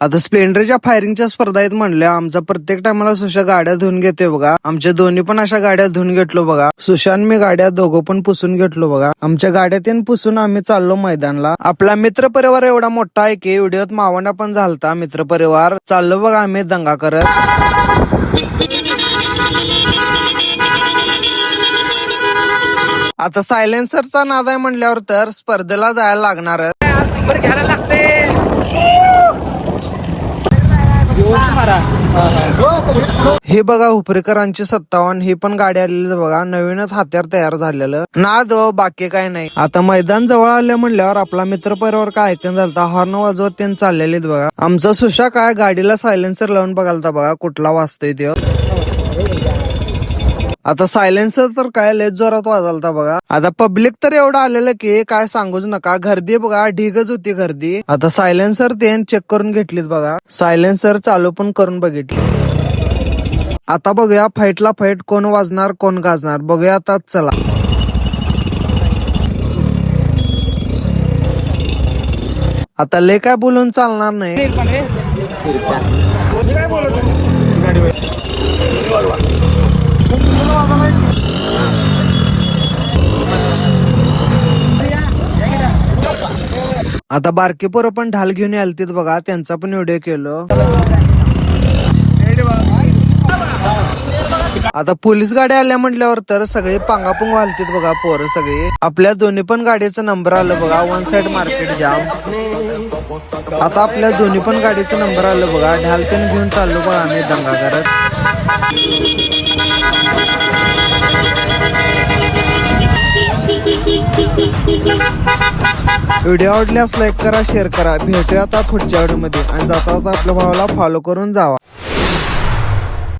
आता स्प्लेंडरच्या फायरिंगच्या स्पर्धा आहेत म्हणल्या. आमचा प्रत्येक टायमाला सुशा गाड्या धुवून घेते बघा. आमच्या दोन्ही पण अशा गाड्या धुवून घेतलो बघा. सुशांत मी गाड्या दोघं पण पुसून घेतलो बघा. आमच्या गाड्यातून पुसून आम्ही चाललो मैदानला. आपला मित्र परिवार एवढा मोठा आहे की व्हिडिओत मावंडा पण झालता. मित्र परिवार चाललो बघा आम्ही दंगा करत. आता सायलेन्सरचा नाद आहे म्हणल्यावर तर स्पर्धेला जायला लागणार. हे बघा हुपरेकरांची 57 ही पण गाडी आलेली बघा. नवीनच हत्यार तयार झालेलं ना दो बाकी काय नाही. आता मैदान जवळ आले म्हणल्यावर आपला मित्र परिवार काय ऐकून झालता. हॉर्न वाजवत त्यांनी चाललेले बघा. आमचा सुशा काय गाडीला सायलेन्सर लावून बघालता बघा कुठला वाजतोय ते. आता सायलेन्सर तर काय लय जोरात वाजलता बघा. आता पब्लिक तर एवढं आलेलं की काय सांगूच नका. गर्दी बघा ढिगच होती गर्दी. आता सायलेन्सर ते चेक करून घेतलीत बघा. सायलेन्सर चालू पण करून बघितली. आता बघूया फाईटला फाईट कोण वाजणार कोण गाजणार बघूया आता. चला आता लय काय बोलून चालणार नाही. आता बारकी पोरं पण ढाल घेऊन आलतीत बघा. त्यांचा पण व्हिडिओ केलो. आता पोलीस गाड्या आल्या म्हटल्यावर तर सगळे पांगापुंग घालतीत बघा पोरं सगळे. आपल्या दोन्ही पण गाडीचा नंबर आलं बघा. वन साइड मार्केट जाम. आता आपल्या दोन्ही पण गाडीचा नंबर आलं बघा. ढाल त्याने घेऊन चाललो बघा आम्ही दंगा करत. व्हिडिओ आवडल्यास लाईक करा शेअर करा. भेटूया आता पुढच्या व्हिडिओ मध्ये. आणि जाता आपल्या भावाला फॉलो करून जावा.